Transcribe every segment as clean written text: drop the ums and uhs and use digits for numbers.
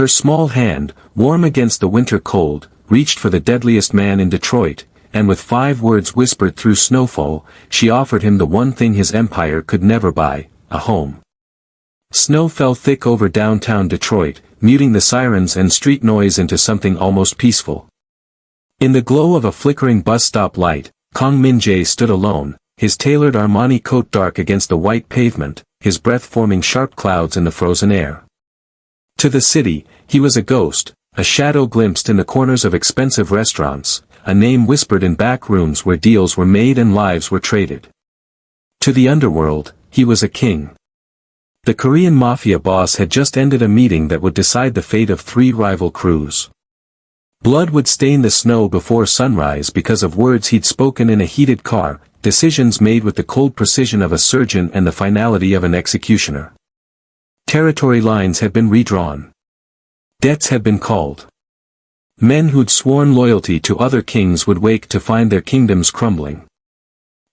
Her small hand, warm against the winter cold, reached for the deadliest man in Detroit, and with 5 words whispered through snowfall, she offered him the one thing his empire could never buy, a home. Snow fell thick over downtown Detroit, muting the sirens and street noise into something almost peaceful. In the glow of a flickering bus stop light, Kong Min-jae stood alone, his tailored Armani coat dark against the white pavement, his breath forming sharp clouds in the frozen air. To the city, he was a ghost, a shadow glimpsed in the corners of expensive restaurants, a name whispered in back rooms where deals were made and lives were traded. To the underworld, he was a king. The Korean Mafia boss had just ended a meeting that would decide the fate of 3 rival crews. Blood would stain the snow before sunrise because of words he'd spoken in a heated car, decisions made with the cold precision of a surgeon and the finality of an executioner. Territory lines had been redrawn. Debts had been called. Men who'd sworn loyalty to other kings would wake to find their kingdoms crumbling.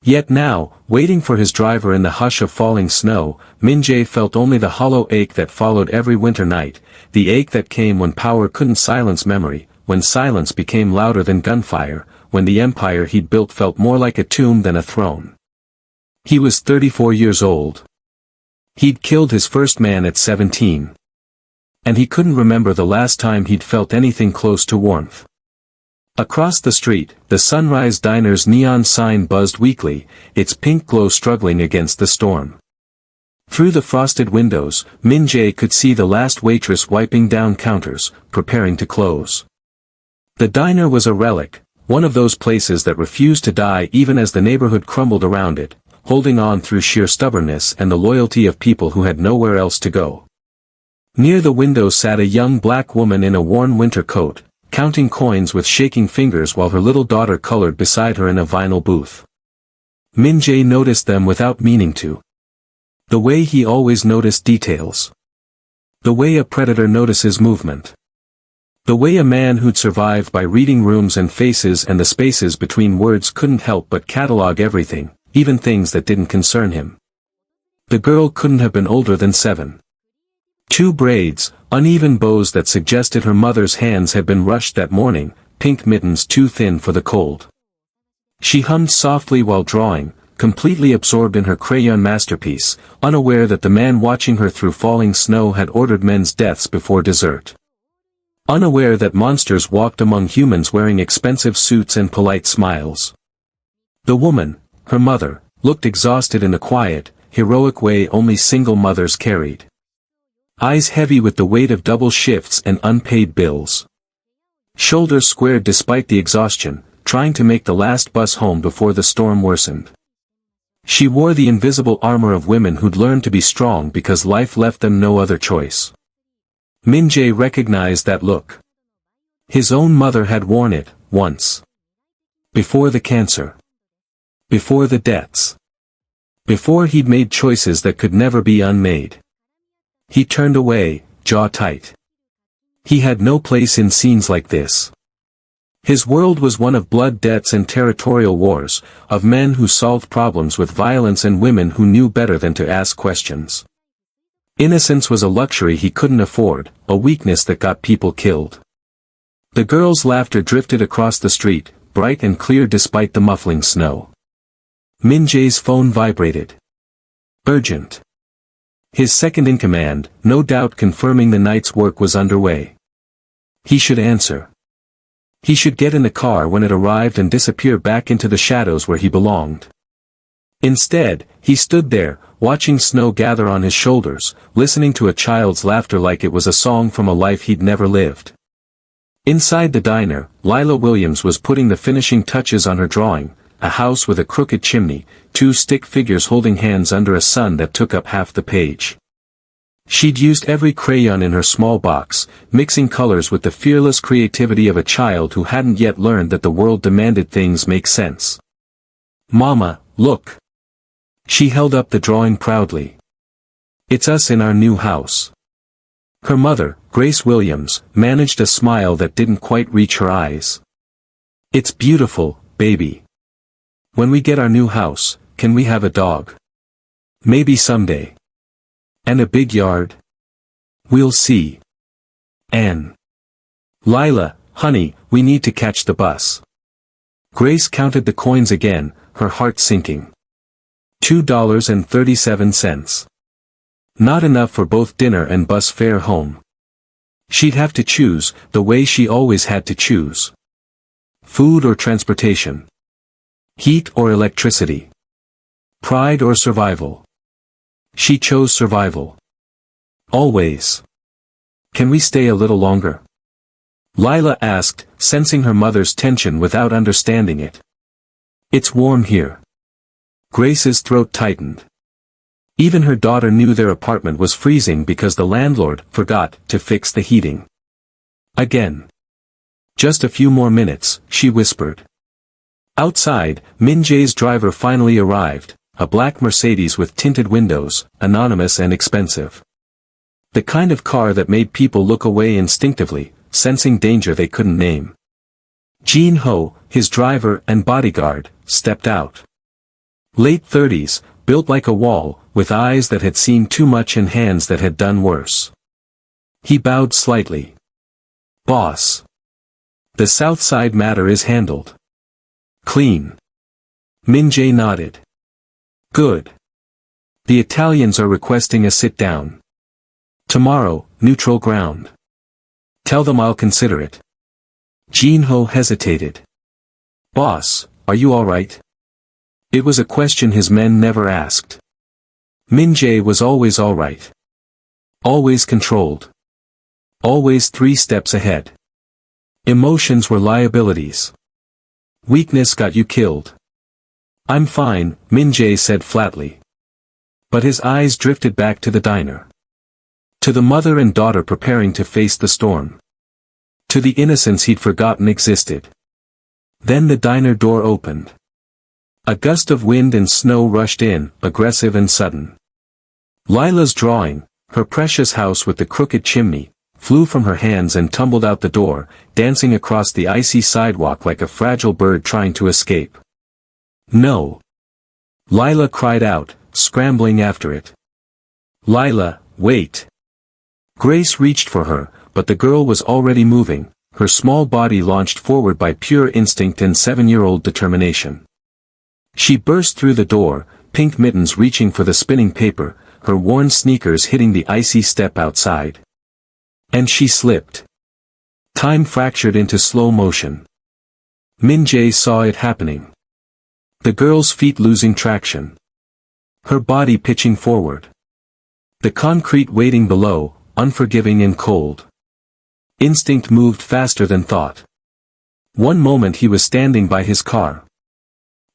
Yet now, waiting for his driver in the hush of falling snow, Min-jae felt only the hollow ache that followed every winter night, the ache that came when power couldn't silence memory, when silence became louder than gunfire, when the empire he'd built felt more like a tomb than a throne. He was 34 years old. He'd killed his first man at 17. And he couldn't remember the last time he'd felt anything close to warmth. Across the street, the Sunrise Diner's neon sign buzzed weakly, its pink glow struggling against the storm. Through the frosted windows, Min-jae could see the last waitress wiping down counters, preparing to close. The diner was a relic, one of those places that refused to die even as the neighborhood crumbled around it, holding on through sheer stubbornness and the loyalty of people who had nowhere else to go. Near the window sat a young black woman in a worn winter coat, counting coins with shaking fingers while her little daughter colored beside her in a vinyl booth. Min-jae noticed them without meaning to. The way he always noticed details. The way a predator notices movement. The way a man who'd survived by reading rooms and faces and the spaces between words couldn't help but catalog everything, even things that didn't concern him. The girl couldn't have been older than 7. 2 braids, uneven bows that suggested her mother's hands had been rushed that morning, pink mittens too thin for the cold. She hummed softly while drawing, completely absorbed in her crayon masterpiece, unaware that the man watching her through falling snow had ordered men's deaths before dessert. Unaware that monsters walked among humans wearing expensive suits and polite smiles. The woman, her mother, looked exhausted in the quiet, heroic way only single mothers carried. Eyes heavy with the weight of double shifts and unpaid bills. Shoulders squared despite the exhaustion, trying to make the last bus home before the storm worsened. She wore the invisible armor of women who'd learned to be strong because life left them no other choice. Min-jae recognized that look. His own mother had worn it, once. Before the cancer. Before the debts. Before he'd made choices that could never be unmade. He turned away, jaw tight. He had no place in scenes like this. His world was one of blood debts and territorial wars, of men who solved problems with violence and women who knew better than to ask questions. Innocence was a luxury he couldn't afford, a weakness that got people killed. The girl's laughter drifted across the street, bright and clear despite the muffling snow. Min-jae's phone vibrated. Urgent. His second-in-command, no doubt confirming the night's work was underway. He should answer. He should get in the car when it arrived and disappear back into the shadows where he belonged. Instead, he stood there, watching snow gather on his shoulders, listening to a child's laughter like it was a song from a life he'd never lived. Inside the diner, Lila Williams was putting the finishing touches on her drawing, a house with a crooked chimney, 2 stick figures holding hands under a sun that took up half the page. She'd used every crayon in her small box, mixing colors with the fearless creativity of a child who hadn't yet learned that the world demanded things make sense. "Mama, look." She held up the drawing proudly. "It's us in our new house." Her mother, Grace Williams, managed a smile that didn't quite reach her eyes. "It's beautiful, baby. When we get our new house, can we have a dog? Maybe someday. And a big yard? We'll see. N. Lila, honey, we need to catch the bus. Grace counted the coins again, her heart sinking. $2.37. Not enough for both dinner and bus fare home. She'd have to choose, the way she always had to choose. Food or transportation. Heat or electricity. Pride or survival. She chose survival. Always. Can we stay a little longer? Lila asked, sensing her mother's tension without understanding it. It's warm here. Grace's throat tightened. Even her daughter knew their apartment was freezing because the landlord forgot to fix the heating. Again. Just a few more minutes, she whispered. Outside, Min Jae's driver finally arrived, a black Mercedes with tinted windows, anonymous and expensive. The kind of car that made people look away instinctively, sensing danger they couldn't name. Jin Ho, his driver and bodyguard, stepped out. Late 30s, built like a wall, with eyes that had seen too much and hands that had done worse. He bowed slightly. Boss. The South Side matter is handled. Clean. Min Jae nodded. Good. The Italians are requesting a sit-down. Tomorrow, neutral ground. Tell them I'll consider it. Jin Ho hesitated. Boss, are you alright? It was a question his men never asked. Min Jae was always alright. Always controlled. Always 3 steps ahead. Emotions were liabilities. Weakness got you killed. I'm fine, Min Jae said flatly. But his eyes drifted back to the diner. To the mother and daughter preparing to face the storm. To the innocence he'd forgotten existed. Then the diner door opened. A gust of wind and snow rushed in, aggressive and sudden. Lila's drawing, her precious house with the crooked chimney, flew from her hands and tumbled out the door, dancing across the icy sidewalk like a fragile bird trying to escape. No! Lila cried out, scrambling after it. Lila, wait! Grace reached for her, but the girl was already moving, her small body launched forward by pure instinct and 7-year-old determination. She burst through the door, pink mittens reaching for the spinning paper, her worn sneakers hitting the icy step outside. And she slipped. Time fractured into slow motion. Min Jae saw it happening. The girl's feet losing traction. Her body pitching forward. The concrete waiting below, unforgiving and cold. Instinct moved faster than thought. One moment he was standing by his car.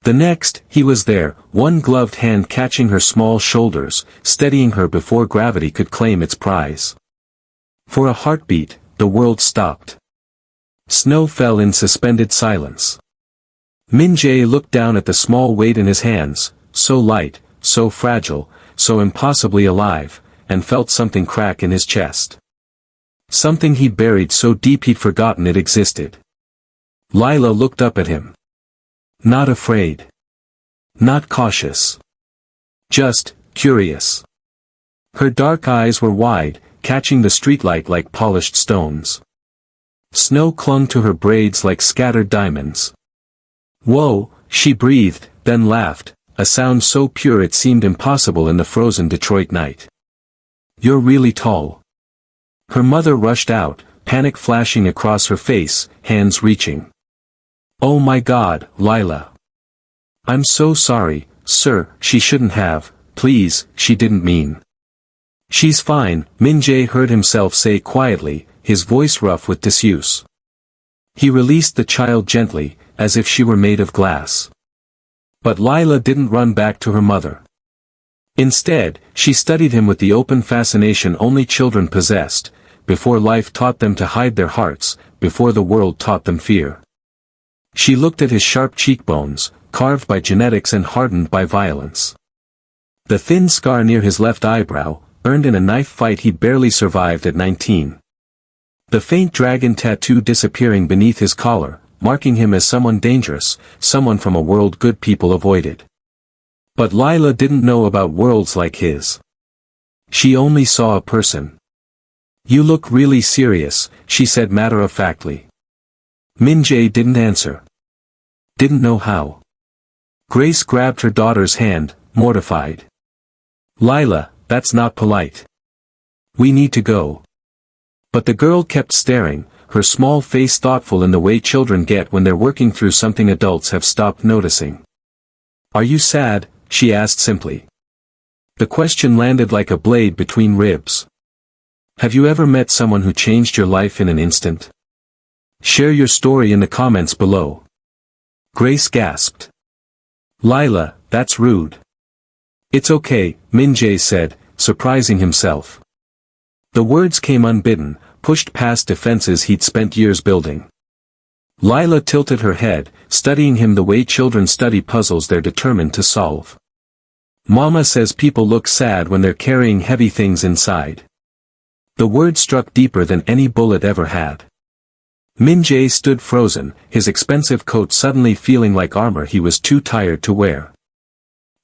The next, he was there, one gloved hand catching her small shoulders, steadying her before gravity could claim its prize. For a heartbeat, the world stopped. Snow fell in suspended silence. Min Jae looked down at the small weight in his hands, so light, so fragile, so impossibly alive, and felt something crack in his chest. Something he'd buried so deep he'd forgotten it existed. Lila looked up at him. Not afraid. Not cautious. Just, curious. Her dark eyes were wide, catching the streetlight like polished stones. Snow clung to her braids like scattered diamonds. Whoa, she breathed, then laughed, a sound so pure it seemed impossible in the frozen Detroit night. You're really tall. Her mother rushed out, panic flashing across her face, hands reaching. Oh my God, Lila. I'm so sorry, sir, she shouldn't have, please, she didn't mean. She's fine, Min Jae heard himself say quietly, his voice rough with disuse. He released the child gently, as if she were made of glass. But Lila didn't run back to her mother. Instead, she studied him with the open fascination only children possessed, before life taught them to hide their hearts, before the world taught them fear. She looked at his sharp cheekbones, carved by genetics and hardened by violence. The thin scar near his left eyebrow, earned in a knife fight he'd barely survived at 19. The faint dragon tattoo disappearing beneath his collar, marking him as someone dangerous, someone from a world good people avoided. But Lila didn't know about worlds like his. She only saw a person. You look really serious, she said matter-of-factly. Min-jae didn't answer. Didn't know how. Grace grabbed her daughter's hand, mortified. Lila, that's not polite. We need to go. But the girl kept staring, her small face thoughtful in the way children get when they're working through something adults have stopped noticing. Are you sad? She asked simply. The question landed like a blade between ribs. Have you ever met someone who changed your life in an instant? Share your story in the comments below. Grace gasped. Lila, that's rude. It's okay, Min-jae said, surprising himself. The words came unbidden, pushed past defenses he'd spent years building. Lila tilted her head, studying him the way children study puzzles they're determined to solve. Mama says people look sad when they're carrying heavy things inside. The word struck deeper than any bullet ever had. Min-jae stood frozen, his expensive coat suddenly feeling like armor he was too tired to wear.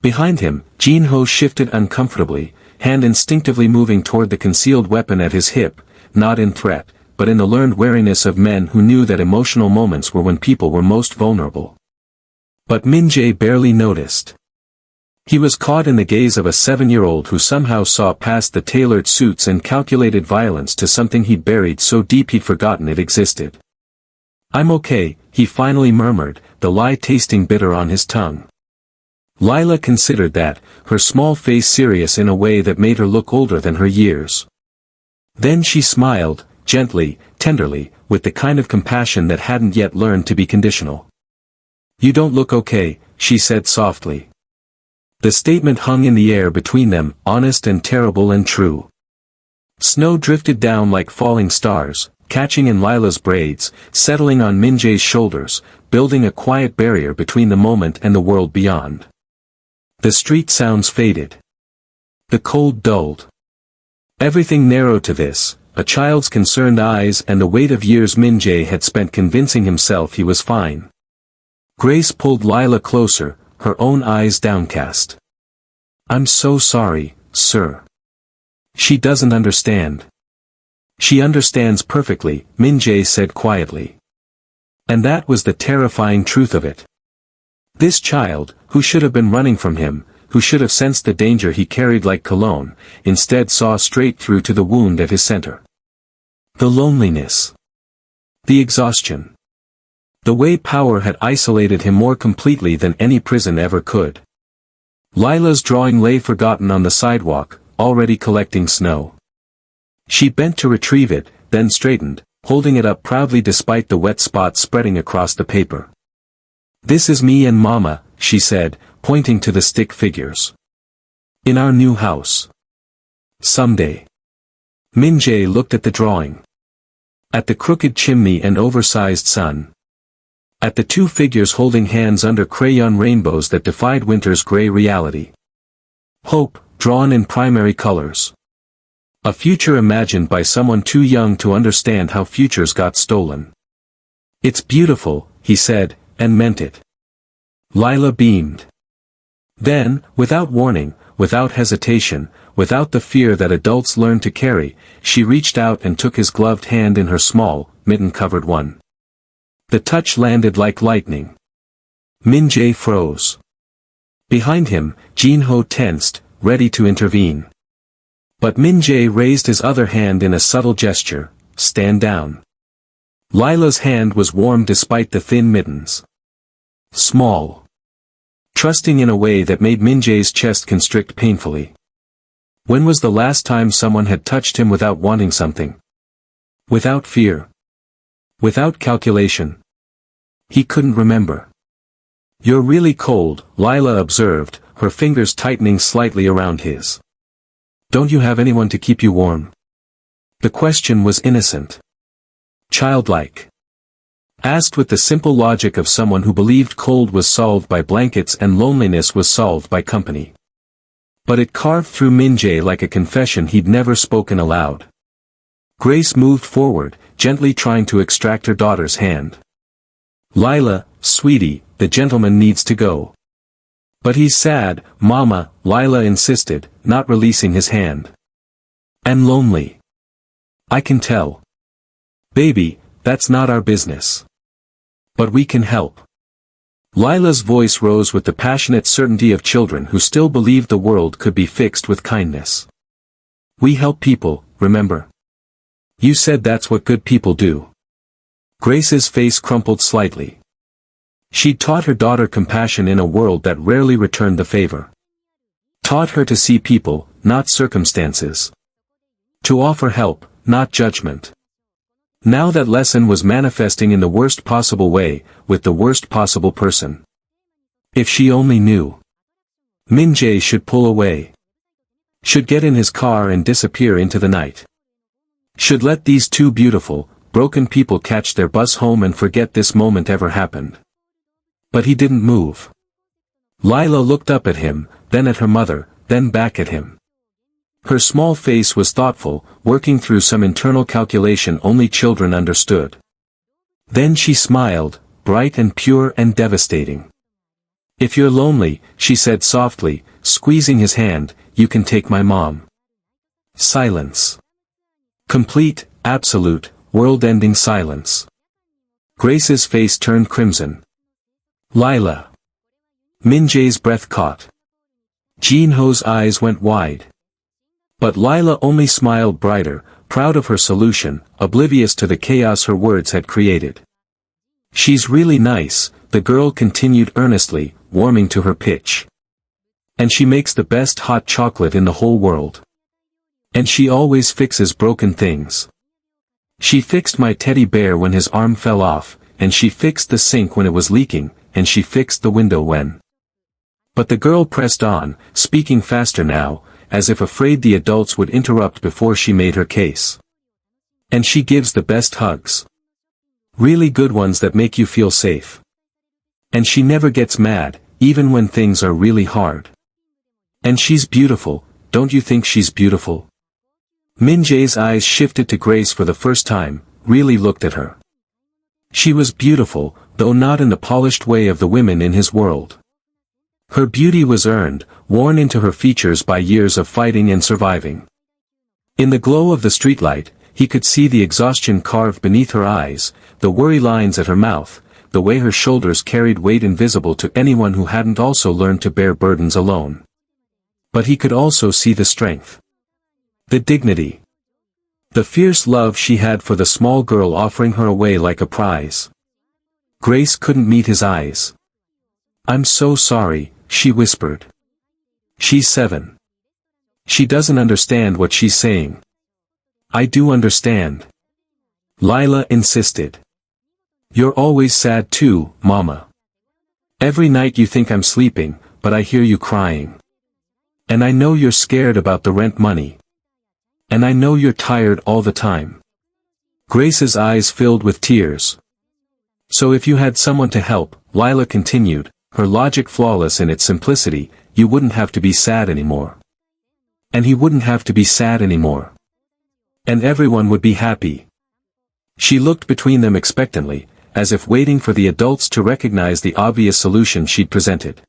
Behind him, Jin-ho shifted uncomfortably, hand instinctively moving toward the concealed weapon at his hip, not in threat, but in the learned wariness of men who knew that emotional moments were when people were most vulnerable. But Min-jae barely noticed. He was caught in the gaze of a 7-year-old who somehow saw past the tailored suits and calculated violence to something he'd buried so deep he'd forgotten it existed. I'm okay, he finally murmured, the lie tasting bitter on his tongue. Lila considered that, her small face serious in a way that made her look older than her years. Then she smiled, gently, tenderly, with the kind of compassion that hadn't yet learned to be conditional. You don't look okay, she said softly. The statement hung in the air between them, honest and terrible and true. Snow drifted down like falling stars, catching in Lila's braids, settling on Min-jae's shoulders, building a quiet barrier between the moment and the world beyond. The street sounds faded. The cold dulled. Everything narrowed to this, a child's concerned eyes and the weight of years Min-jae had spent convincing himself he was fine. Grace pulled Lila closer, her own eyes downcast. I'm so sorry, sir. She doesn't understand. She understands perfectly, Min-jae said quietly. And that was the terrifying truth of it. This child, who should have been running from him, who should have sensed the danger he carried like cologne, instead saw straight through to the wound at his center. The loneliness. The exhaustion. The way power had isolated him more completely than any prison ever could. Lila's drawing lay forgotten on the sidewalk, already collecting snow. She bent to retrieve it, then straightened, holding it up proudly despite the wet spots spreading across the paper. This is me and Mama, she said, pointing to the stick figures. In our new house. Someday. Min-jae looked at the drawing. At the crooked chimney and oversized sun. At the two figures holding hands under crayon rainbows that defied winter's gray reality. Hope, drawn in primary colors. A future imagined by someone too young to understand how futures got stolen. It's beautiful, he said, and meant it. Lila beamed. Then, without warning, without hesitation, without the fear that adults learn to carry, she reached out and took his gloved hand in her small, mitten-covered one. The touch landed like lightning. Min-jae froze. Behind him, Jin-ho tensed, ready to intervene. But Min-jae raised his other hand in a subtle gesture, stand down. Lila's hand was warm despite the thin mittens. Small. Trusting in a way that made Min-jae's chest constrict painfully. When was the last time someone had touched him without wanting something? Without fear. Without calculation. He couldn't remember. You're really cold, Lila observed, her fingers tightening slightly around his. Don't you have anyone to keep you warm? The question was innocent. Childlike. Asked with the simple logic of someone who believed cold was solved by blankets and loneliness was solved by company. But it carved through Min-jae like a confession he'd never spoken aloud. Grace moved forward, gently trying to extract her daughter's hand. Lila, sweetie, the gentleman needs to go. But he's sad, Mama, Lila insisted, not releasing his hand. And lonely. I can tell. Baby, that's not our business. But we can help. Lila's voice rose with the passionate certainty of children who still believed the world could be fixed with kindness. We help people, remember? You said that's what good people do. Grace's face crumpled slightly. She'd taught her daughter compassion in a world that rarely returned the favor. Taught her to see people, not circumstances. To offer help, not judgment. Now that lesson was manifesting in the worst possible way, with the worst possible person. If she only knew. Min-jae should pull away. Should get in his car and disappear into the night. Should let these two beautiful, broken people catch their bus home and forget this moment ever happened. But he didn't move. Lila looked up at him, then at her mother, then back at him. Her small face was thoughtful, working through some internal calculation only children understood. Then she smiled, bright and pure and devastating. If you're lonely, she said softly, squeezing his hand, you can take my mom. Silence. Complete, absolute, world-ending silence. Grace's face turned crimson. Lila. Min-jae's breath caught. Jin-ho's eyes went wide. But Lila only smiled brighter, proud of her solution, oblivious to the chaos her words had created. She's really nice, the girl continued earnestly, warming to her pitch. And she makes the best hot chocolate in the whole world. And she always fixes broken things. She fixed my teddy bear when his arm fell off, and she fixed the sink when it was leaking, and she fixed the window when. But the girl pressed on, speaking faster now, as if afraid the adults would interrupt before she made her case. And she gives the best hugs. Really good ones that make you feel safe. And she never gets mad, even when things are really hard. And she's beautiful, don't you think she's beautiful? Min-jae's eyes shifted to Grace for the first time, really looked at her. She was beautiful, though not in the polished way of the women in his world. Her beauty was earned, worn into her features by years of fighting and surviving. In the glow of the streetlight, he could see the exhaustion carved beneath her eyes, the worry lines at her mouth, the way her shoulders carried weight invisible to anyone who hadn't also learned to bear burdens alone. But he could also see the strength. The dignity. The fierce love she had for the small girl offering her away like a prize. Grace couldn't meet his eyes. I'm so sorry, she whispered. She's 7. She doesn't understand what she's saying. I do understand. Lila insisted. You're always sad too, Mama. Every night you think I'm sleeping, but I hear you crying. And I know you're scared about the rent money. And I know you're tired all the time. Grace's eyes filled with tears. So if you had someone to help, Lila continued, her logic flawless in its simplicity, you wouldn't have to be sad anymore. And he wouldn't have to be sad anymore. And everyone would be happy. She looked between them expectantly, as if waiting for the adults to recognize the obvious solution she'd presented.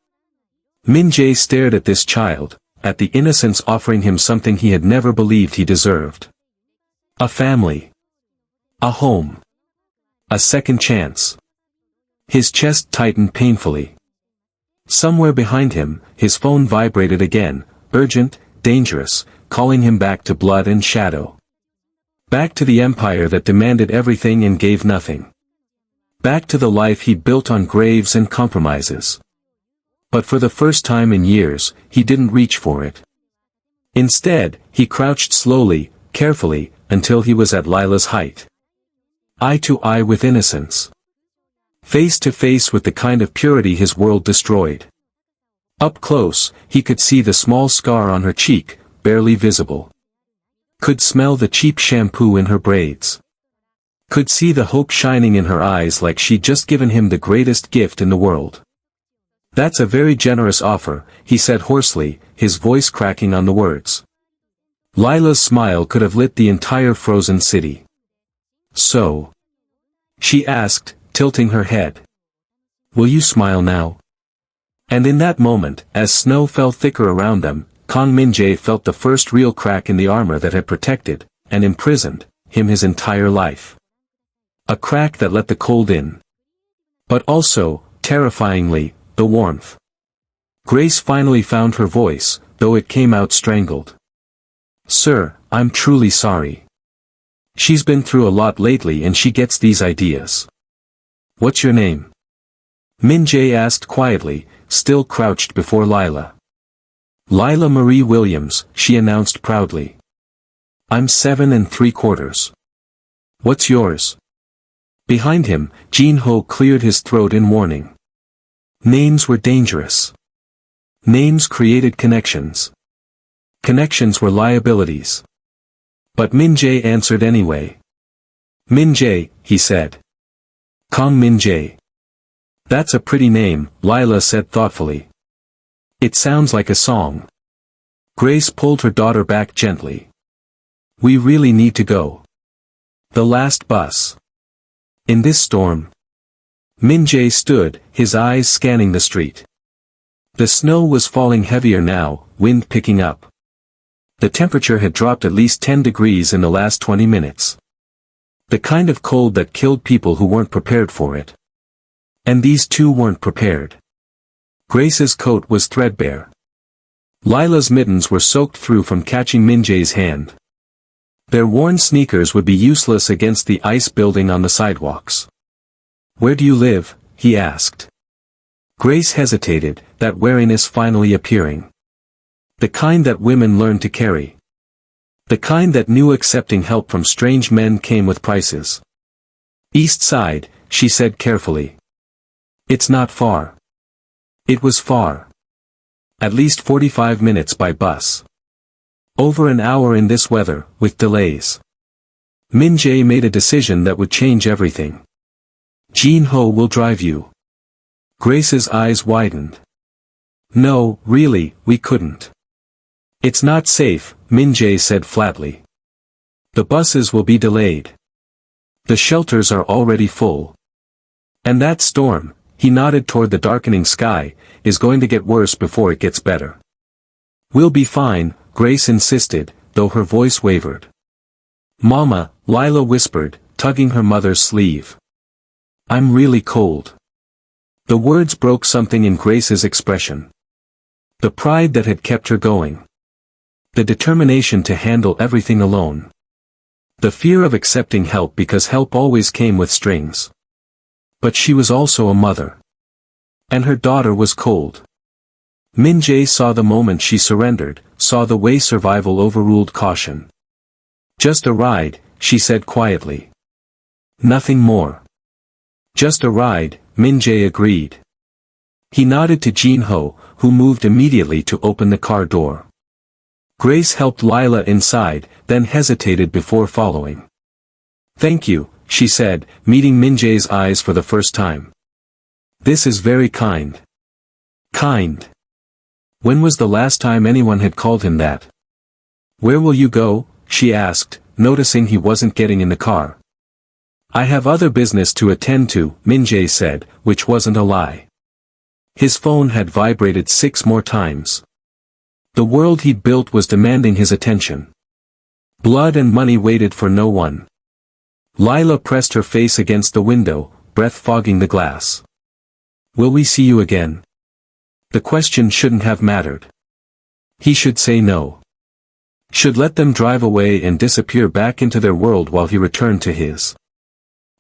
Min-jae stared at this child, at the innocence offering him something he had never believed he deserved. A family. A home. A second chance. His chest tightened painfully. Somewhere behind him, his phone vibrated again, urgent, dangerous, calling him back to blood and shadow. Back to the empire that demanded everything and gave nothing. Back to the life he'd built on graves and compromises. But for the first time in years, he didn't reach for it. Instead, he crouched slowly, carefully, until he was at Lila's height. Eye to eye with innocence. Face to face with the kind of purity his world destroyed. Up close, he could see the small scar on her cheek, barely visible. Could smell the cheap shampoo in her braids. Could see the hope shining in her eyes like she'd just given him the greatest gift in the world. That's a very generous offer, he said hoarsely, his voice cracking on the words. Lila's smile could have lit the entire frozen city. So? She asked, tilting her head. Will you smile now? And in that moment, as snow fell thicker around them, Kang Min-jae felt the first real crack in the armor that had protected, and imprisoned, him his entire life. A crack that let the cold in. But also, terrifyingly, the warmth. Grace finally found her voice, though it came out strangled. "Sir, I'm truly sorry. She's been through a lot lately and she gets these ideas." "What's your name?" Min Jae asked quietly, still crouched before Lila. "Lila Marie Williams," she announced proudly. "I'm 7 3/4. What's yours?" Behind him, Jin Ho cleared his throat in warning. Names were dangerous. Names created connections. Connections were liabilities. But Min Jae answered anyway. "Min Jae," he said. "Kong Min Jae." "That's a pretty name," Lila said thoughtfully. "It sounds like a song." Grace pulled her daughter back gently. "We really need to go. The last bus. In this storm." Min Jae stood, his eyes scanning the street. The snow was falling heavier now, wind picking up. The temperature had dropped at least 10 degrees in the last 20 minutes. The kind of cold that killed people who weren't prepared for it. And these two weren't prepared. Grace's coat was threadbare. Lila's mittens were soaked through from catching Min Jae's hand. Their worn sneakers would be useless against the ice building on the sidewalks. "Where do you live?" he asked. Grace hesitated, that wariness finally appearing. The kind that women learn to carry. The kind that knew accepting help from strange men came with prices. "East Side," she said carefully. "It's not far." It was far. At least 45 minutes by bus. Over an hour in this weather, with delays. Min Jae made a decision that would change everything. "Jin Ho will drive you." Grace's eyes widened. "No, really, we couldn't. It's not safe," Min Jae said flatly. "The buses will be delayed. The shelters are already full. And that storm," he nodded toward the darkening sky, "is going to get worse before it gets better." "We'll be fine," Grace insisted, though her voice wavered. "Mama," Lila whispered, tugging her mother's sleeve. "I'm really cold." The words broke something in Grace's expression. The pride that had kept her going. The determination to handle everything alone. The fear of accepting help because help always came with strings. But she was also a mother. And her daughter was cold. Min Jae saw the moment she surrendered, saw the way survival overruled caution. "Just a ride," she said quietly. "Nothing more." "Just a ride," Min Jae agreed. He nodded to Jin Ho, who moved immediately to open the car door. Grace helped Lila inside, then hesitated before following. "Thank you," she said, meeting Min Jae's eyes for the first time. "This is very kind." Kind. When was the last time anyone had called him that? "Where will you go?" she asked, noticing he wasn't getting in the car. "I have other business to attend to," Min Jae said, which wasn't a lie. His phone had vibrated 6 more times. The world he'd built was demanding his attention. Blood and money waited for no one. Lila pressed her face against the window, breath fogging the glass. "Will we see you again?" The question shouldn't have mattered. He should say no. Should let them drive away and disappear back into their world while he returned to his.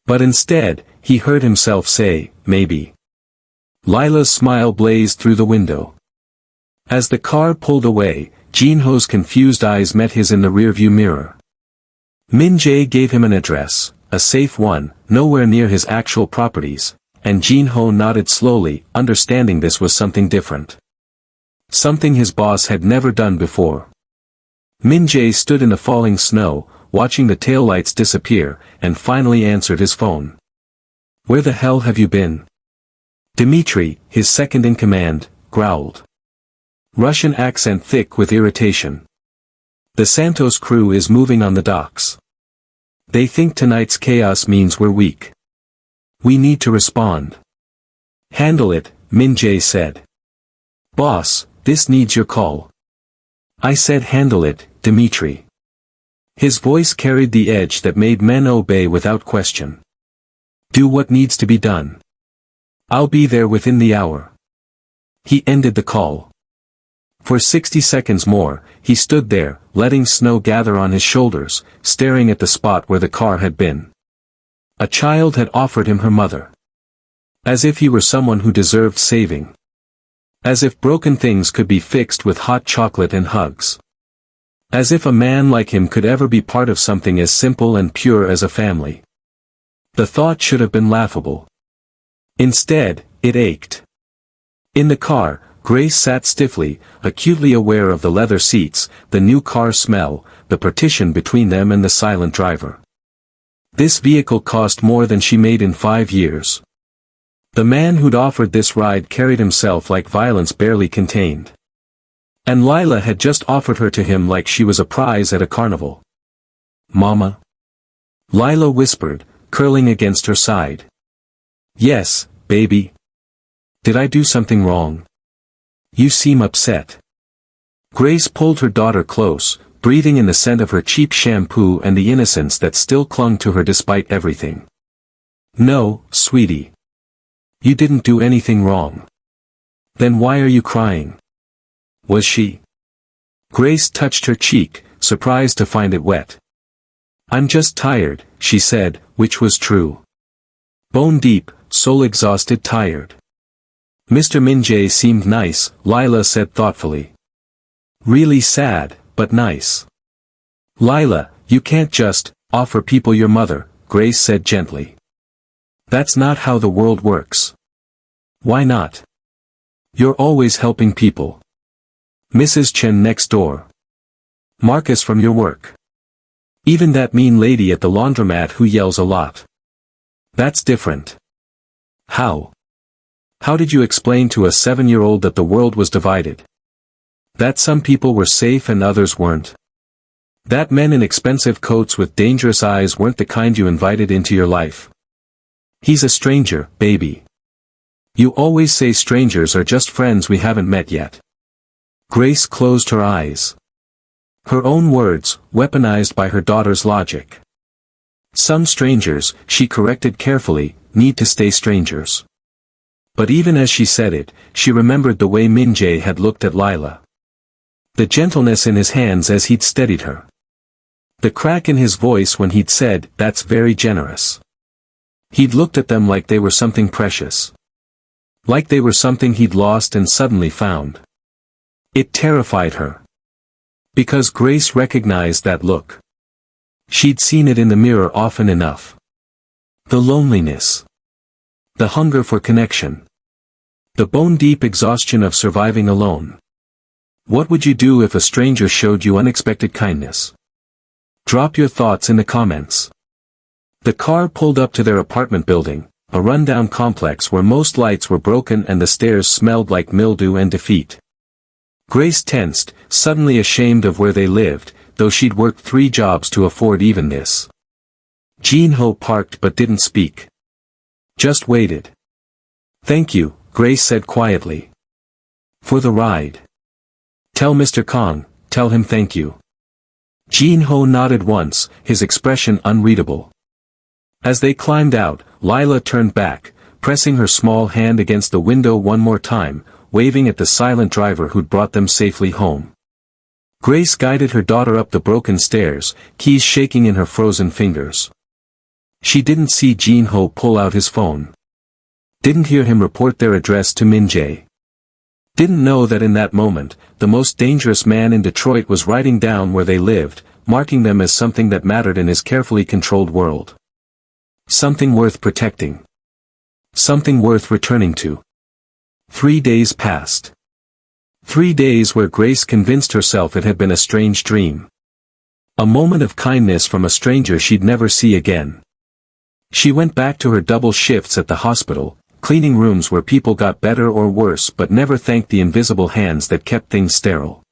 But instead, he heard himself say, "Maybe." Lila's smile blazed through the window. As the car pulled away, Jin Ho's confused eyes met his in the rearview mirror. Min Jae gave him an address, a safe one, nowhere near his actual properties, and Jin Ho nodded slowly, understanding this was something different. Something his boss had never done before. Min Jae stood in the falling snow, watching the taillights disappear, and finally answered his phone. "Where the hell have you been?" Dmitri, his second-in-command, growled. Russian accent thick with irritation. "The Santos crew is moving on the docks. They think tonight's chaos means we're weak. We need to respond." "Handle it," Min Jae said. "Boss, this needs your call." "I said handle it, Dmitri." His voice carried the edge that made men obey without question. Do what needs to be done. I'll be there within the hour. He ended the call. For 60 seconds more, he stood there, letting snow gather on his shoulders, staring at the spot where the car had been. A child had offered him her mother. As if he were someone who deserved saving. As if broken things could be fixed with hot chocolate and hugs. As if a man like him could ever be part of something as simple and pure as a family. The thought should have been laughable. Instead, it ached. In the car, Grace sat stiffly, acutely aware of the leather seats, the new car smell, the partition between them and the silent driver. This vehicle cost more than she made in 5 years. The man who'd offered this ride carried himself like violence barely contained. And Lila had just offered her to him like she was a prize at a carnival. Mama? Lila whispered, curling against her side. Yes, baby. Did I do something wrong? You seem upset. Grace pulled her daughter close, breathing in the scent of her cheap shampoo and the innocence that still clung to her despite everything. No, sweetie. You didn't do anything wrong. Then why are you crying? Was she? Grace touched her cheek, surprised to find it wet. I'm just tired, she said, which was true. Bone deep, soul exhausted, tired. Mr. Minjay seemed nice, Lila said thoughtfully. Really sad, but nice. Lila, you can't just offer people your mother, Grace said gently. That's not how the world works. Why not? You're always helping people. Mrs. Chen next door. Marcus from your work. Even that mean lady at the laundromat who yells a lot. That's different. How? How did you explain to a 7-year-old that the world was divided? That some people were safe and others weren't? That men in expensive coats with dangerous eyes weren't the kind you invited into your life? He's a stranger, baby. You always say strangers are just friends we haven't met yet. Grace closed her eyes. Her own words, weaponized by her daughter's logic. Some strangers, she corrected carefully, need to stay strangers. But even as she said it, she remembered the way Minjay had looked at Lila. The gentleness in his hands as he'd steadied her. The crack in his voice when he'd said, "That's very generous." He'd looked at them like they were something precious. Like they were something he'd lost and suddenly found. It terrified her. Because Grace recognized that look. She'd seen it in the mirror often enough. The loneliness. The hunger for connection. The bone-deep exhaustion of surviving alone. What would you do if a stranger showed you unexpected kindness? Drop your thoughts in the comments. The car pulled up to their apartment building, a rundown complex where most lights were broken and the stairs smelled like mildew and defeat. Grace tensed, suddenly ashamed of where they lived, though she'd worked 3 jobs to afford even this. Jin-ho parked but didn't speak. Just waited. Thank you, Grace said quietly. For the ride. Tell Mr. Kong, tell him thank you. Jin-ho nodded once, his expression unreadable. As they climbed out, Lila turned back, pressing her small hand against the window one more time, waving at the silent driver who'd brought them safely home. Grace guided her daughter up the broken stairs, keys shaking in her frozen fingers. She didn't see Jin-ho pull out his phone. Didn't hear him report their address to Minjay. Didn't know that in that moment, the most dangerous man in Detroit was writing down where they lived, marking them as something that mattered in his carefully controlled world. Something worth protecting. Something worth returning to. 3 days passed. 3 days where Grace convinced herself it had been a strange dream. A moment of kindness from a stranger she'd never see again. She went back to her double shifts at the hospital, cleaning rooms where people got better or worse but never thanked the invisible hands that kept things sterile.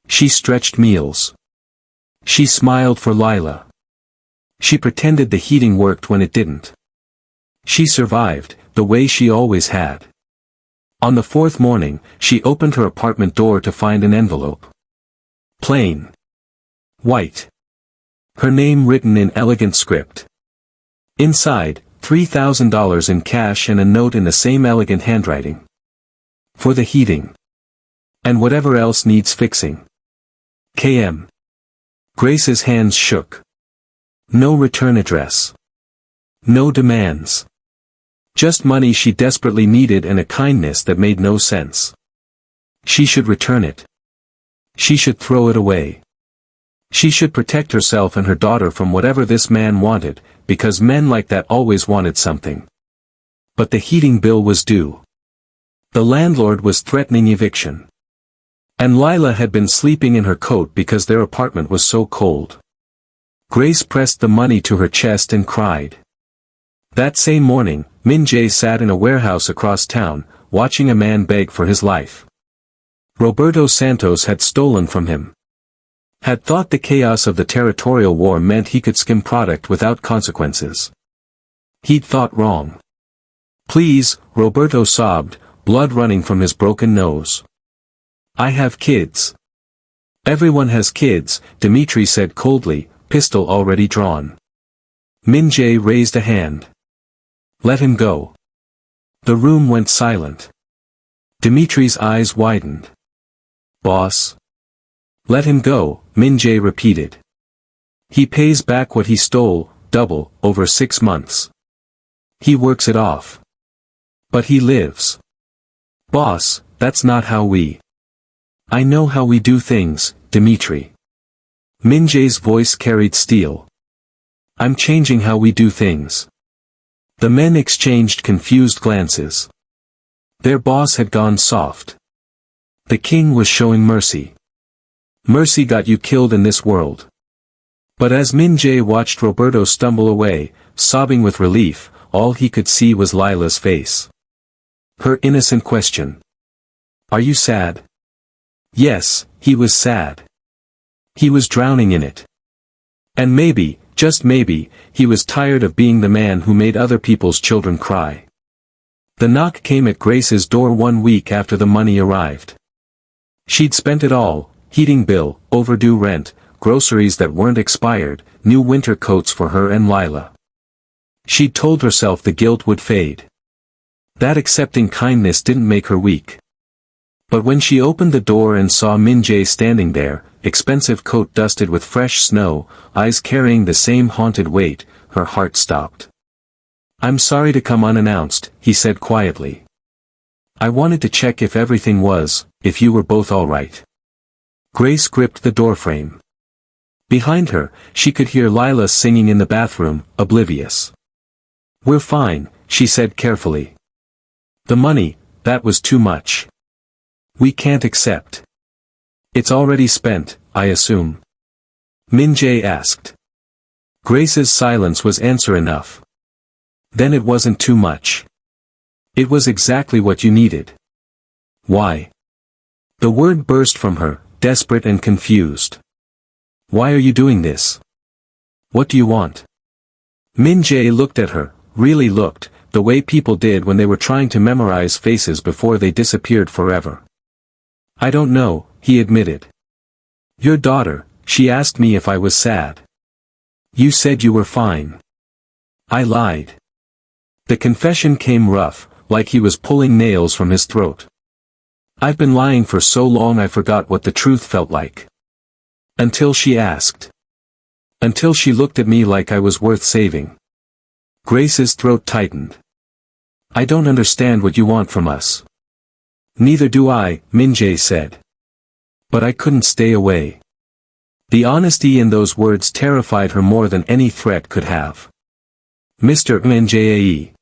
She stretched meals. She smiled for Lila. She pretended the heating worked when it didn't. She survived, the way she always had. On the 4th morning, she opened her apartment door to find an envelope. Plain. White. Her name written in elegant script. Inside, $3,000 in cash and a note in the same elegant handwriting. For the heating. And whatever else needs fixing. KM. Grace's hands shook. No return address. No demands. Just money she desperately needed and a kindness that made no sense. She should return it. She should throw it away. She should protect herself and her daughter from whatever this man wanted, because men like that always wanted something. But the heating bill was due. The landlord was threatening eviction. And Lila had been sleeping in her coat because their apartment was so cold. Grace pressed the money to her chest and cried. That same morning, Min-jae sat in a warehouse across town, watching a man beg for his life. Roberto Santos had stolen from him. Had thought the chaos of the territorial war meant he could skim product without consequences. He'd thought wrong. Please, Roberto sobbed, blood running from his broken nose. I have kids. Everyone has kids, Dimitri said coldly, pistol already drawn. Min-jae raised a hand. Let him go. The room went silent. Dimitri's eyes widened. Boss. Let him go, Min-jae repeated. He pays back what he stole, double, over 6 months. He works it off. But he lives. Boss, that's not how we. I know how we do things, Dimitri. Min-jae's voice carried steel. I'm changing how we do things. The men exchanged confused glances. Their boss had gone soft. The king was showing mercy. Mercy got you killed in this world. But as Min-jae watched Roberto stumble away, sobbing with relief, all he could see was Lila's face. Her innocent question. Are you sad? Yes, he was sad. He was drowning in it. And maybe, just maybe, he was tired of being the man who made other people's children cry. The knock came at Grace's door 1 week after the money arrived. She'd spent it all, heating bill, overdue rent, groceries that weren't expired, new winter coats for her and Lila. She'd told herself the guilt would fade. That accepting kindness didn't make her weak. But when she opened the door and saw Min-jae standing there, expensive coat dusted with fresh snow, eyes carrying the same haunted weight, her heart stopped. I'm sorry to come unannounced, he said quietly. I wanted to check if everything was, if you were both all right. Grace gripped the doorframe. Behind her, she could hear Lila singing in the bathroom, oblivious. We're fine, she said carefully. The money, that was too much. We can't accept. It's already spent, I assume. Min-jae asked. Grace's silence was answer enough. Then it wasn't too much. It was exactly what you needed. Why? The word burst from her, desperate and confused. Why are you doing this? What do you want? Min-jae looked at her, really looked, the way people did when they were trying to memorize faces before they disappeared forever. I don't know, he admitted. Your daughter, she asked me if I was sad. You said you were fine. I lied. The confession came rough, like he was pulling nails from his throat. I've been lying for so long I forgot what the truth felt like. Until she asked. Until she looked at me like I was worth saving. Grace's throat tightened. I don't understand what you want from us. Neither do I, Min-jae said. But I couldn't stay away. The honesty in those words terrified her more than any threat could have. Mr. Min-jae.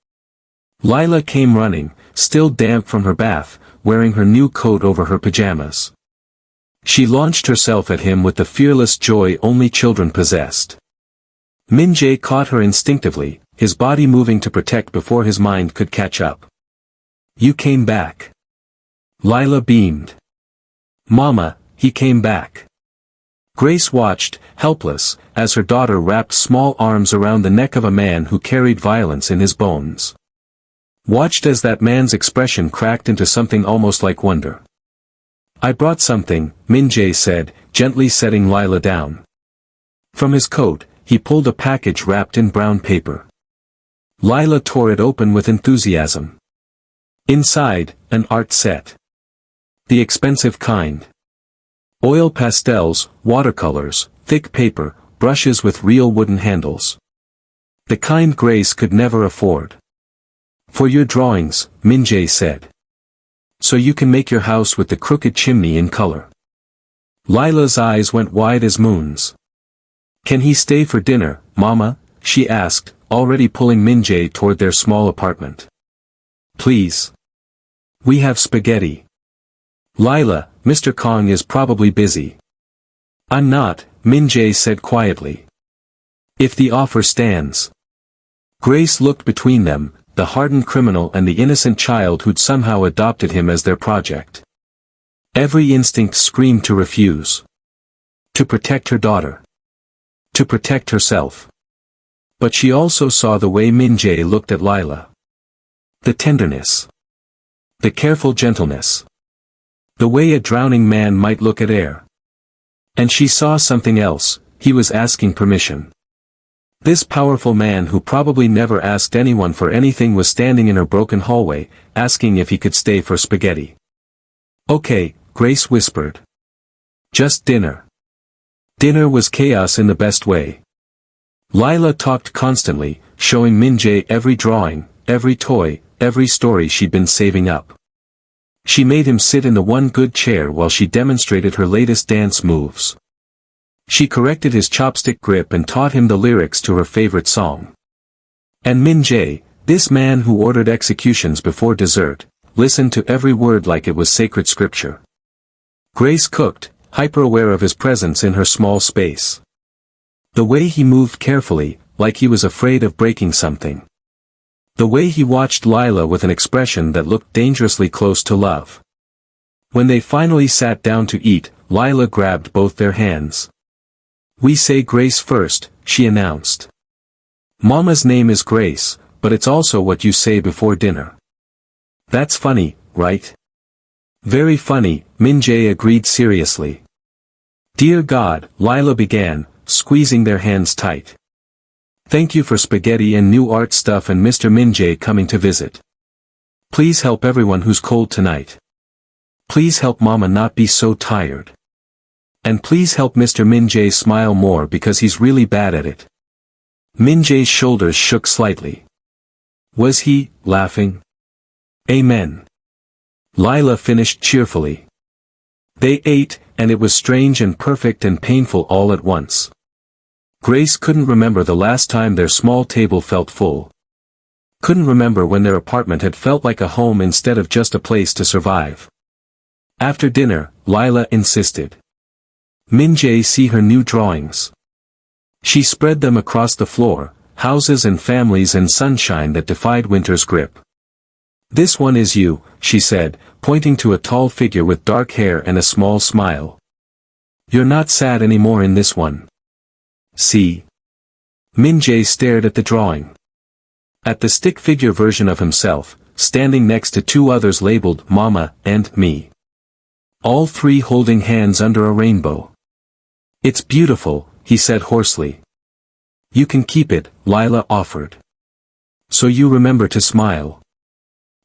Lila came running, still damp from her bath, wearing her new coat over her pajamas. She launched herself at him with the fearless joy only children possessed. Min-jae caught her instinctively, his body moving to protect before his mind could catch up. You came back. Lila beamed. Mama, he came back. Grace watched, helpless, as her daughter wrapped small arms around the neck of a man who carried violence in his bones. Watched as that man's expression cracked into something almost like wonder. I brought something, Min-jae said, gently setting Lila down. From his coat, he pulled a package wrapped in brown paper. Lila tore it open with enthusiasm. Inside, an art set. The expensive kind. Oil pastels, watercolors, thick paper, brushes with real wooden handles. The kind Grace could never afford. For your drawings, Min-jae said. So you can make your house with the crooked chimney in color. Lila's eyes went wide as moons. Can he stay for dinner, Mama? She asked, already pulling Min-jae toward their small apartment. Please. We have spaghetti. Lila, Mr. Kong is probably busy. I'm not, Min-jae said quietly. If the offer stands. Grace looked between them, the hardened criminal and the innocent child who'd somehow adopted him as their project. Every instinct screamed to refuse. To protect her daughter. To protect herself. But she also saw the way Min-jae looked at Lila. The tenderness. The careful gentleness. The way a drowning man might look at air. And she saw something else, he was asking permission. This powerful man who probably never asked anyone for anything was standing in her broken hallway, asking if he could stay for spaghetti. Okay, Grace whispered. Just dinner. Dinner was chaos in the best way. Lila talked constantly, showing Min-jae every drawing, every toy, every story she'd been saving up. She made him sit in the one good chair while she demonstrated her latest dance moves. She corrected his chopstick grip and taught him the lyrics to her favorite song. And Min-jae, this man who ordered executions before dessert, listened to every word like it was sacred scripture. Grace cooked, hyper-aware of his presence in her small space. The way he moved carefully, like he was afraid of breaking something. The way he watched Lila with an expression that looked dangerously close to love. When they finally sat down to eat, Lila grabbed both their hands. We say Grace first, she announced. Mama's name is Grace, but it's also what you say before dinner. That's funny, right? Very funny, Min-jae agreed seriously. Dear God, Lila began, squeezing their hands tight. Thank you for spaghetti and new art stuff and Mr. Min-jae coming to visit. Please help everyone who's cold tonight. Please help Mama not be so tired. And please help Mr. Min-jae smile more because he's really bad at it. Min-jae's shoulders shook slightly. Was he, laughing? Amen. Lila finished cheerfully. They ate, and it was strange and perfect and painful all at once. Grace couldn't remember the last time their small table felt full. Couldn't remember when their apartment had felt like a home instead of just a place to survive. After dinner, Lila insisted. Min-jae see her new drawings. She spread them across the floor, houses and families and sunshine that defied winter's grip. This one is you, she said, pointing to a tall figure with dark hair and a small smile. You're not sad anymore in this one. See? Min-jae stared at the drawing. At the stick figure version of himself, standing next to two others labeled Mama and Me. All three holding hands under a rainbow. It's beautiful, he said hoarsely. You can keep it, Lila offered. So you remember to smile.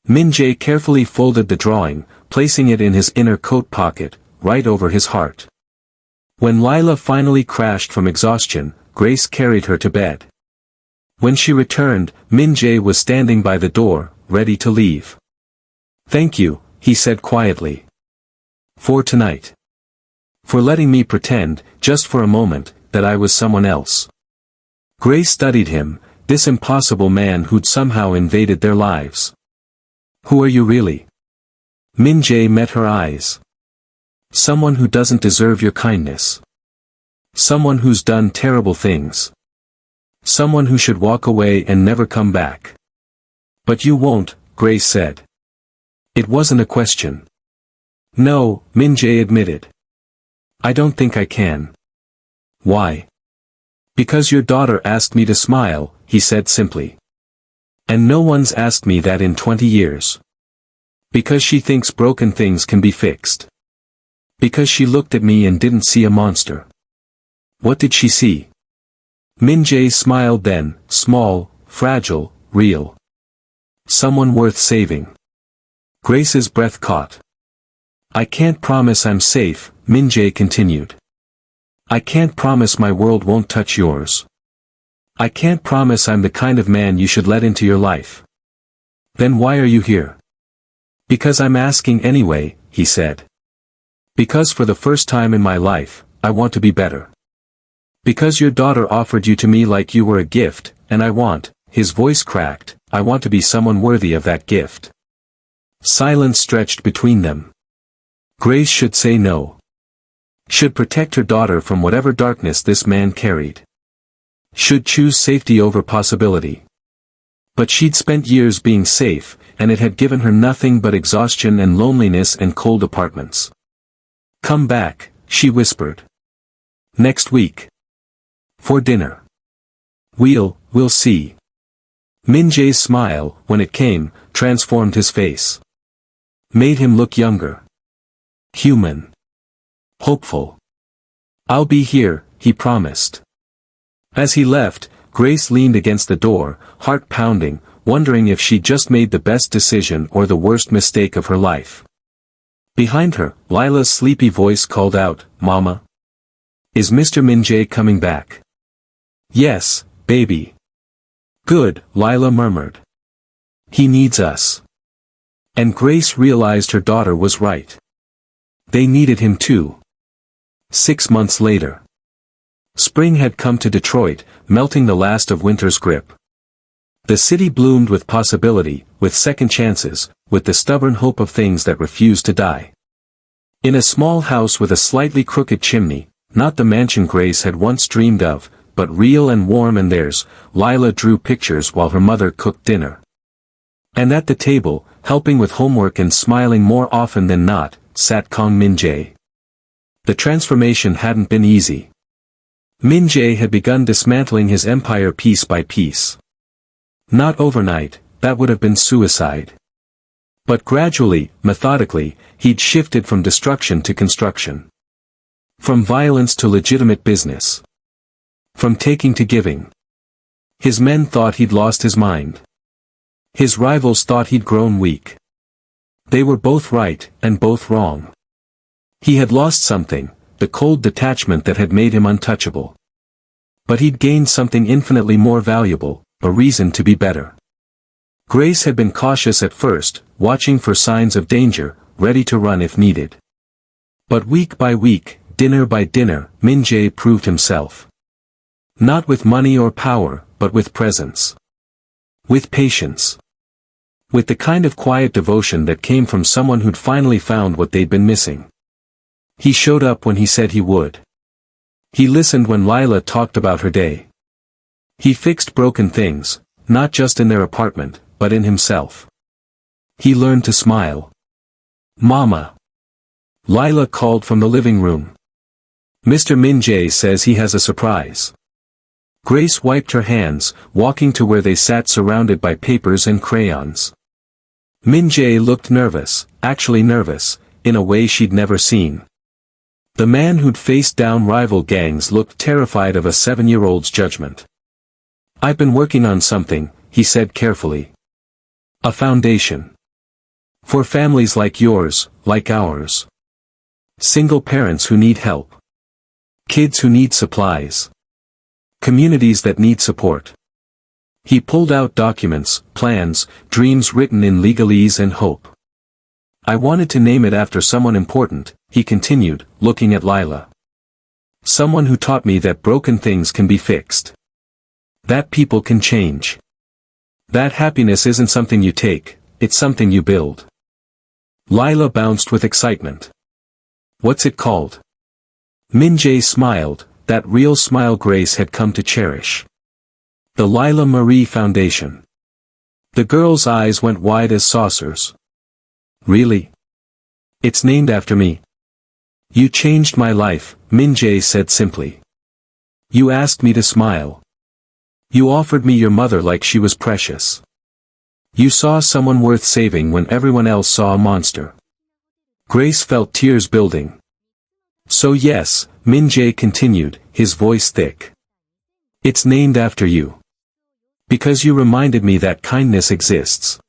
Min-jae carefully folded the drawing, placing it in his inner coat pocket, right over his heart. When Lila finally crashed from exhaustion, Grace carried her to bed. When she returned, Min-jae was standing by the door, ready to leave. Thank you, he said quietly. For tonight. For letting me pretend, just for a moment, that I was someone else. Grace studied him, this impossible man who'd somehow invaded their lives. Who are you really? Min-jae met her eyes. Someone who doesn't deserve your kindness. Someone who's done terrible things. Someone who should walk away and never come back. But you won't, Grace said. It wasn't a question. No, Min-jae admitted. I don't think I can. Why? Because your daughter asked me to smile, he said simply. And no one's asked me that in 20 years. Because she thinks broken things can be fixed. Because she looked at me and didn't see a monster. What did she see? Min-jae smiled then, small, fragile, real. Someone worth saving. Grace's breath caught. I can't promise I'm safe, Min-jae continued. I can't promise my world won't touch yours. I can't promise I'm the kind of man you should let into your life. Then why are you here? Because I'm asking anyway, he said. Because for the first time in my life, I want to be better. Because your daughter offered you to me like you were a gift, and I want, his voice cracked, I want to be someone worthy of that gift. Silence stretched between them. Grace should say no. Should protect her daughter from whatever darkness this man carried. Should choose safety over possibility. But she'd spent years being safe, and it had given her nothing but exhaustion and loneliness and cold apartments. Come back, she whispered. Next week. For dinner. We'll see. Min-jae's smile, when it came, transformed his face. Made him look younger. Human. Hopeful. I'll be here, he promised. As he left, Grace leaned against the door, heart pounding, wondering if she'd just made the best decision or the worst mistake of her life. Behind her, Lila's sleepy voice called out, Mama. Is Mr. Min-jae coming back? Yes, baby. Good, Lila murmured. He needs us. And Grace realized her daughter was right. They needed him too. 6 months later. Spring had come to Detroit, melting the last of winter's grip. The city bloomed with possibility, with second chances, with the stubborn hope of things that refused to die. In a small house with a slightly crooked chimney, not the mansion Grace had once dreamed of, but real and warm and theirs, Lila drew pictures while her mother cooked dinner. And at the table, helping with homework and smiling more often than not, sat Kang Min-jae. The transformation hadn't been easy. Min-jae had begun dismantling his empire piece by piece. Not overnight, that would have been suicide. But gradually, methodically, he'd shifted from destruction to construction. From violence to legitimate business. From taking to giving. His men thought he'd lost his mind. His rivals thought he'd grown weak. They were both right, and both wrong. He had lost something, the cold detachment that had made him untouchable. But he'd gained something infinitely more valuable, a reason to be better. Grace had been cautious at first, watching for signs of danger, ready to run if needed. But week by week, dinner by dinner, Min-jae proved himself. Not with money or power, but with presence. With patience. With the kind of quiet devotion that came from someone who'd finally found what they'd been missing. He showed up when he said he would. He listened when Lila talked about her day. He fixed broken things, not just in their apartment, but in himself. He learned to smile. Mama. Lila called from the living room. Mr. Min-jae says he has a surprise. Grace wiped her hands, walking to where they sat surrounded by papers and crayons. Min-jae looked nervous, actually nervous, in a way she'd never seen. The man who'd faced down rival gangs looked terrified of a 7-year-old's judgment. I've been working on something, he said carefully. A foundation. For families like yours, like ours. Single parents who need help. Kids who need supplies. Communities that need support. He pulled out documents, plans, dreams written in legalese and hope. I wanted to name it after someone important, he continued, looking at Lila. Someone who taught me that broken things can be fixed. That people can change. That happiness isn't something you take, it's something you build. Lila bounced with excitement. What's it called? Min-jae smiled, that real smile Grace had come to cherish. The Lila Marie Foundation. The girl's eyes went wide as saucers. Really? It's named after me. You changed my life, Min-jae said simply. You asked me to smile. You offered me your mother like she was precious. You saw someone worth saving when everyone else saw a monster. Grace felt tears building. So yes, Min-jae continued, his voice thick. It's named after you. Because you reminded me that kindness exists.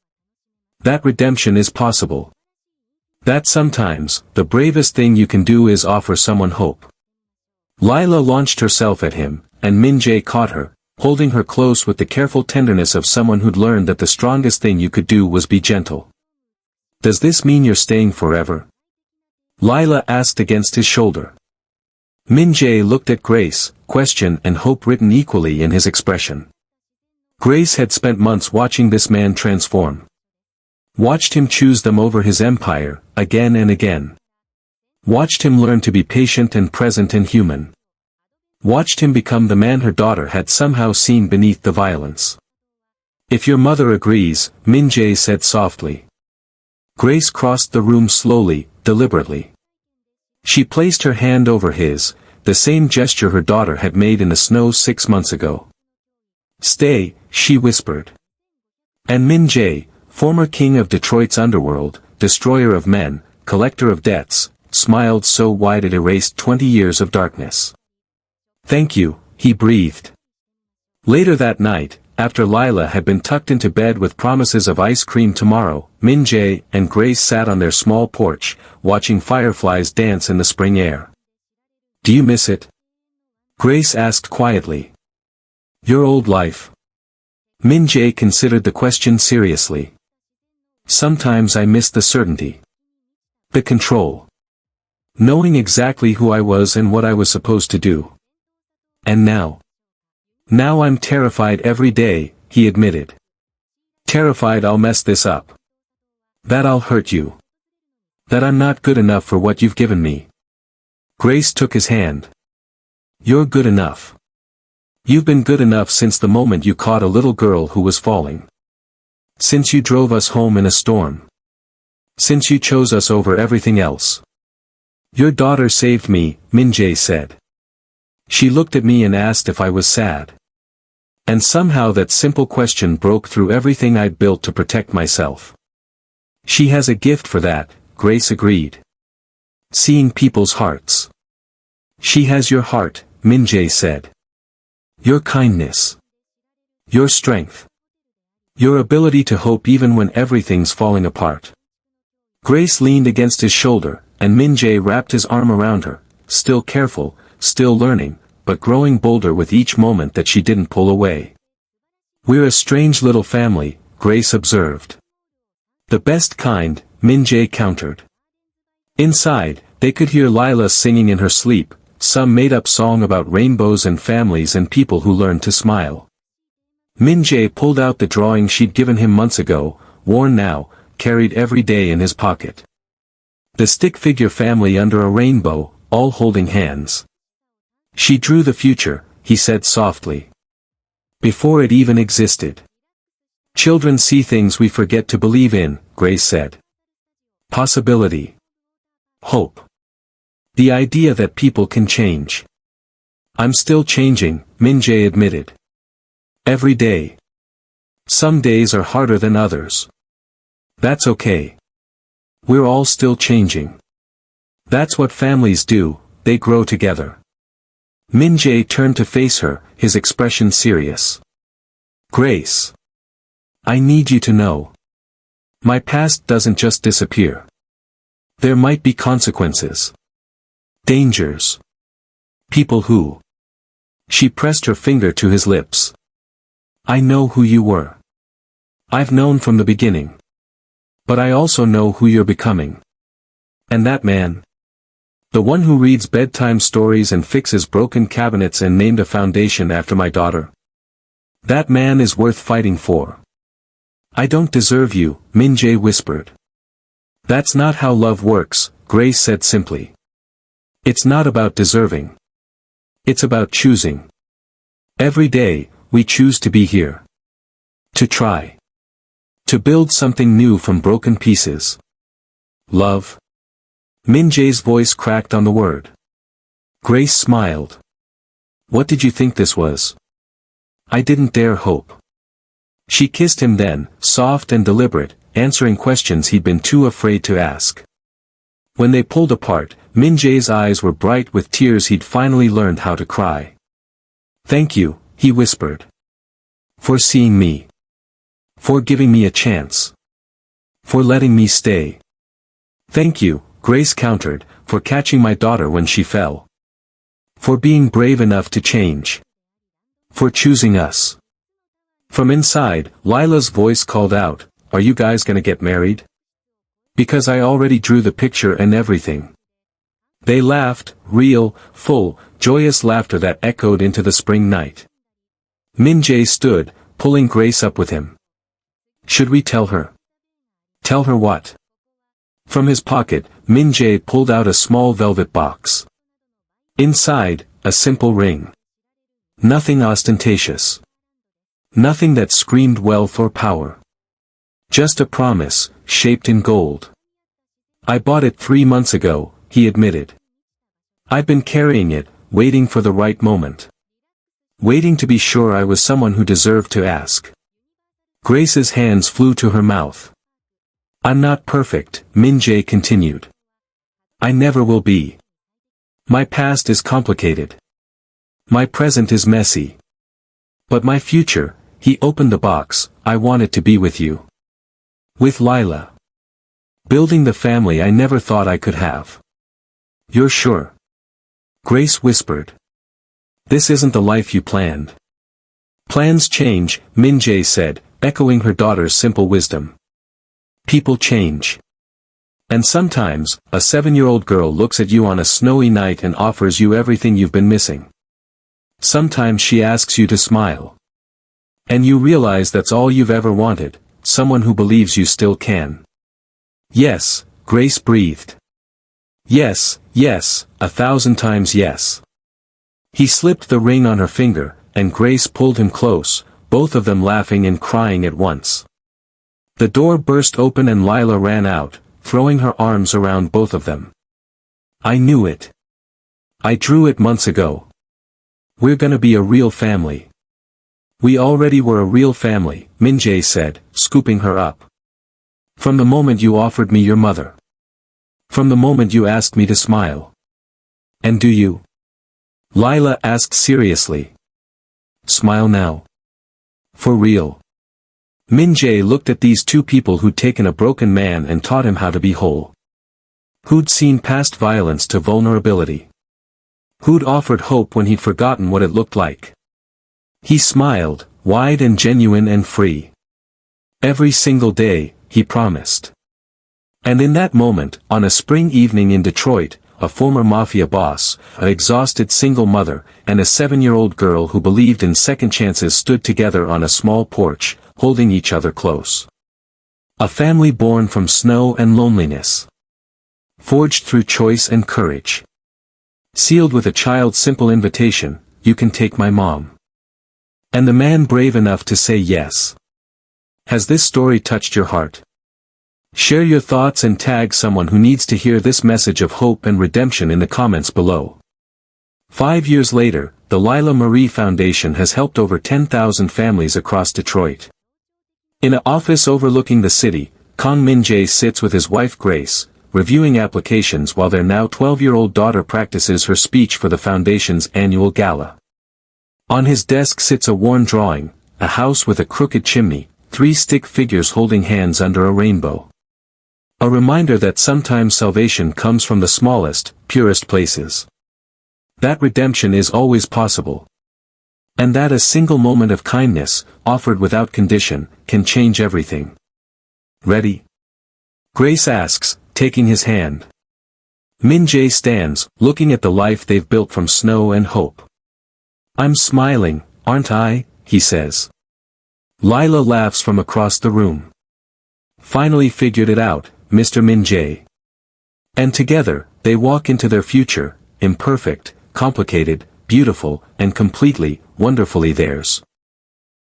That redemption is possible. That sometimes, the bravest thing you can do is offer someone hope. Lila launched herself at him, and Min Jae caught her, holding her close with the careful tenderness of someone who'd learned that the strongest thing you could do was be gentle. Does this mean you're staying forever? Lila asked against his shoulder. Min Jae looked at Grace, question and hope written equally in his expression. Grace had spent months watching this man transform. Watched him choose them over his empire, again and again. Watched him learn to be patient and present and human. Watched him become the man her daughter had somehow seen beneath the violence. If your mother agrees, Min Jae said softly. Grace crossed the room slowly, deliberately. She placed her hand over his, the same gesture her daughter had made in the snow 6 months ago. Stay, she whispered. And Min Jae, former king of Detroit's underworld, destroyer of men, collector of debts, smiled so wide it erased 20 years of darkness. Thank you, he breathed. Later that night, after Lila had been tucked into bed with promises of ice cream tomorrow, Min Jae and Grace sat on their small porch, watching fireflies dance in the spring air. Do you miss it? Grace asked quietly. Your old life. Min Jae considered the question seriously. Sometimes I miss the certainty. The control. Knowing exactly who I was and what I was supposed to do. And now? Now I'm terrified every day, he admitted. Terrified I'll mess this up. That I'll hurt you. That I'm not good enough for what you've given me. Grace took his hand. You're good enough. You've been good enough since the moment you caught a little girl who was falling. Since you drove us home in a storm. Since you chose us over everything else. Your daughter saved me, Min Jae said. She looked at me and asked if I was sad. And somehow that simple question broke through everything I'd built to protect myself. She has a gift for that, Grace agreed. Seeing people's hearts. She has your heart, Min Jae said. Your kindness. Your strength. Your ability to hope even when everything's falling apart. Grace leaned against his shoulder, and Min Jae wrapped his arm around her, still careful, still learning, but growing bolder with each moment that she didn't pull away. We're a strange little family, Grace observed. The best kind, Min Jae countered. Inside, they could hear Lila singing in her sleep, some made-up song about rainbows and families and people who learned to smile. Min Jae pulled out the drawing she'd given him months ago, worn now, carried every day in his pocket. The stick-figure family under a rainbow, all holding hands. She drew the future, he said softly. Before it even existed. Children see things we forget to believe in, Grace said. Possibility. Hope. The idea that people can change. I'm still changing, Min Jae admitted. Every day. Some days are harder than others. That's okay. We're all still changing. That's what families do, they grow together. Min Jae turned to face her, his expression serious. Grace. I need you to know. My past doesn't just disappear. There might be consequences. Dangers. People who. She pressed her finger to his lips. I know who you were. I've known from the beginning. But I also know who you're becoming. And that man. The one who reads bedtime stories and fixes broken cabinets and named a foundation after my daughter. That man is worth fighting for. I don't deserve you, Min Jae whispered. That's not how love works, Grace said simply. It's not about deserving. It's about choosing. Every day, we choose to be here. To try. To build something new from broken pieces. Love. Min Jae's voice cracked on the word. Grace smiled. What did you think this was? I didn't dare hope. She kissed him then, soft and deliberate, answering questions he'd been too afraid to ask. When they pulled apart, Min Jae's eyes were bright with tears. He'd finally learned how to cry. Thank you, he whispered. For seeing me. For giving me a chance. For letting me stay. Thank you, Grace countered, for catching my daughter when she fell. For being brave enough to change. For choosing us. From inside, Lila's voice called out, "Are you guys gonna get married?" Because I already drew the picture and everything. They laughed, real, full, joyous laughter that echoed into the spring night. Min-jae stood, pulling Grace up with him. Should we tell her? Tell her what? From his pocket, Min-jae pulled out a small velvet box. Inside, a simple ring. Nothing ostentatious. Nothing that screamed wealth or power. Just a promise, shaped in gold. I bought it 3 months ago, he admitted. I've been carrying it, waiting for the right moment. Waiting to be sure I was someone who deserved to ask. Grace's hands flew to her mouth. I'm not perfect, Min-jae continued. I never will be. My past is complicated. My present is messy. But my future, he opened the box, I want it to be with you. With Lila. Building the family I never thought I could have. You're sure? Grace whispered. This isn't the life you planned. Plans change, Min-jae said, echoing her daughter's simple wisdom. People change. And sometimes, a 7-year-old girl looks at you on a snowy night and offers you everything you've been missing. Sometimes she asks you to smile. And you realize that's all you've ever wanted, someone who believes you still can. Yes, Grace breathed. Yes, yes, 1,000 times yes. He slipped the ring on her finger, and Grace pulled him close, both of them laughing and crying at once. The door burst open and Lila ran out, throwing her arms around both of them. I knew it. I drew it months ago. We're gonna be a real family. We already were a real family, Min-jae said, scooping her up. From the moment you offered me your mother. From the moment you asked me to smile. And do you? Lila asked seriously. Smile now. For real. Min-jae looked at these two people who'd taken a broken man and taught him how to be whole. Who'd seen past violence to vulnerability. Who'd offered hope when he'd forgotten what it looked like. He smiled, wide and genuine and free. Every single day, he promised. And in that moment, on a spring evening in Detroit, a former Mafia boss, an exhausted single mother, and a 7-year-old girl who believed in second chances stood together on a small porch, holding each other close. A family born from snow and loneliness. Forged through choice and courage. Sealed with a child's simple invitation, you can take my mom. And the man brave enough to say yes. Has this story touched your heart? Share your thoughts and tag someone who needs to hear this message of hope and redemption in the comments below. 5 years later, the Lila Marie Foundation has helped over 10,000 families across Detroit. In an office overlooking the city, Kang Min-jae sits with his wife Grace, reviewing applications while their now 12-year-old daughter practices her speech for the foundation's annual gala. On his desk sits a worn drawing, a house with a crooked chimney, 3 stick figures holding hands under a rainbow. A reminder that sometimes salvation comes from the smallest, purest places. That redemption is always possible. And that a single moment of kindness, offered without condition, can change everything. Ready? Grace asks, taking his hand. Min-jae stands, looking at the life they've built from snow and hope. I'm smiling, aren't I? He says. Lila laughs from across the room. Finally figured it out, Mr. Min-jae. And together, they walk into their future, imperfect, complicated, beautiful, and completely, wonderfully theirs.